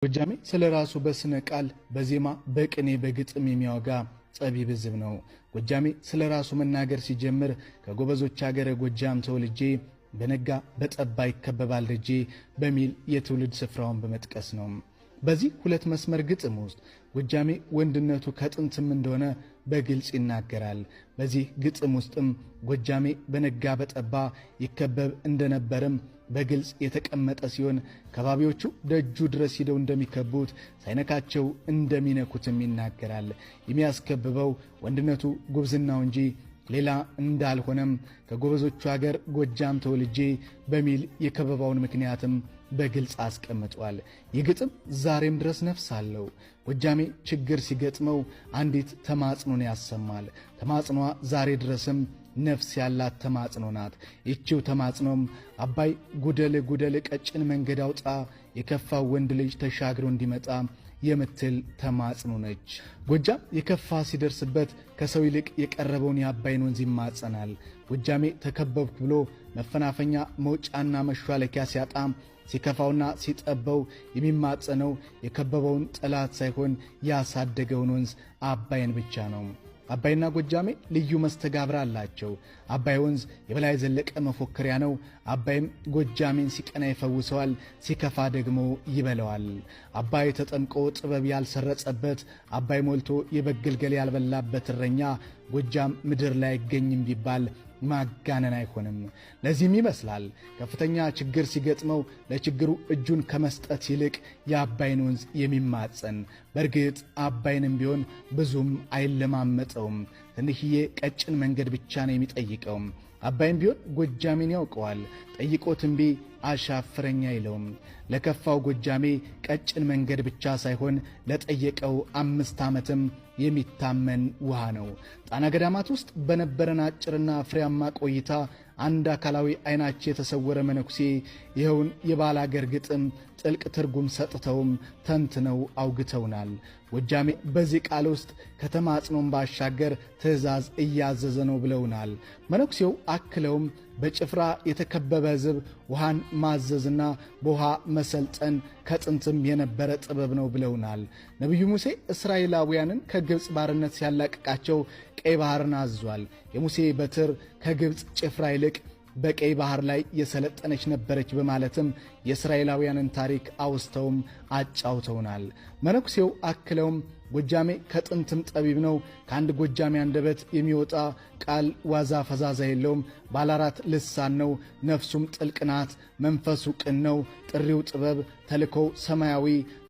ጎጃሜ ስለ ራሱ በስነ ቃል በዜማ በቅኔ በግጥም የሚያወጋ ጠቢብ ሕዝብ ነው። ጎጃሜ ስለ ራሱ መናገር ሲጀምር ከጎበዞች ሀገረ ጎጃም ተወልጄ በነጋ በጠባ ይከበባል ደጄ በሚል የትውልድ ስፍራውን በመጥቀስ ነው። በዚህ ሁለት መስመር ግጥም ውስጥ ጎጃሜ ወንድነቱ ከጥንትም እንደሆነ በግልጽ ይናገራል። በዚህ ግጥም ውስጥም ጎጃሜ በነጋ በጠባ ይከበብ እንደነበርም በግልጽ የተቀመጠ ሲሆን ከባቢዎቹ ደጁ ድረስ ሂደው እንደሚከቡት ሳይነካቸው እንደሚነኩትም ይናገራል። የሚያስከብበው ወንድነቱ ጉብዝናው እንጂ ሌላ እንዳልሆነም ከጎበዞቹ ሀገር ጎጃም ተወልጄ በሚል የከበባውን ምክንያትም በግልጽ አስቀምጧል። ይህ ግጥም ዛሬም ድረስ ነፍስ አለው። ጎጃሜ ችግር ሲገጥመው አንዲት ተማጽኖን ያሰማል። ተማጽኗ ዛሬ ድረስም ነፍስ ያላት ተማጽኖ ናት። ይቺው ተማጽኖም አባይ ጉደል ጉደል ቀጭን መንገድ አውጣ የከፋው ወንድ ልጅ ተሻግሮ እንዲመጣ የምትል ተማጽኖ ነች። ጎጃም የከፋ ሲደርስበት ከሰው ይልቅ የቀረበውን የአባይን ወንዝ ይማጸናል። ጎጃሜ ተከበብኩ ብሎ መፈናፈኛ መውጫና መሿለኪያ ሲያጣ ሲከፋውና ሲጠበው የሚማጸነው የከበበውን ጠላት ሳይሆን ያሳደገውን ወንዝ አባይን ብቻ ነው። አባይና ጎጃሜ ልዩ መስተጋብር አላቸው። አባይ ወንዝ የበላይ ዘለቀ መፎከሪያ ነው። አባይም ጎጃሜን ሲቀና ይፈውሰዋል፣ ሲከፋ ደግሞ ይበለዋል። አባይ ተጠምቆ ጥበብ ያልሰረጸበት፣ አባይ ሞልቶ የበግ ግልገል ያልበላበት እረኛ ጎጃም ምድር ላይ አይገኝም ቢባል ማጋነን አይሆንም። ለዚህም ይመስላል ከፍተኛ ችግር ሲገጥመው ለችግሩ እጁን ከመስጠት ይልቅ የአባይን ወንዝ የሚማጸን። በእርግጥ አባይንም ቢሆን ብዙም አይለማመጠውም። ትንሽዬ ቀጭን መንገድ ብቻ ነው የሚጠይቀው። አባይም ቢሆን ጎጃሜን ያውቀዋል። ጠይቆት እምቢ አሻፍረኛ አይለውም። ለከፋው ጎጃሜ ቀጭን መንገድ ብቻ ሳይሆን ለጠየቀው 5 ዓመትም የሚታመን ውሃ ነው። ጣና ገዳማት ውስጥ በነበረን አጭርና ፍሬያማ ቆይታ አንድ አካላዊ ዓይናቸው የተሰወረ መነኩሴ ይኸውን የባላገር ግጥም ጥልቅ ትርጉም ሰጥተውም ተንትነው አውግተውናል። ጎጃሜ በዚህ ቃል ውስጥ ከተማጽኖም ባሻገር ትእዛዝ እያዘዘ ነው ብለውናል። መነኩሴው አክለውም በጭፍራ የተከበበ ሕዝብ ውሃን ማዘዝና በውሃ መሰልጠን ከጥንትም የነበረ ጥበብ ነው ብለውናል። ነቢዩ ሙሴ እስራኤላውያንን ከግብፅ ባርነት ሲያላቅቃቸው ቀይ ባህርን አዟል። የሙሴ በትር ከግብፅ ጭፍራ ይልቅ በቀይ ባህር ላይ የሰለጠነች ነበረች በማለትም የእስራኤላውያንን ታሪክ አውስተውም አጫውተውናል። መነኩሴው አክለውም ጎጃሜ ከጥንትም ጠቢብ ነው። ከአንድ ጎጃሜ አንደበት የሚወጣ ቃል ዋዛ ፈዛዛ የለውም። ባለ 4 ልሳን ነው። ነፍሱም ጥልቅ ናት። መንፈሱ ቅን ነው። ጥሪው ጥበብ፣ ተልኮው ሰማያዊ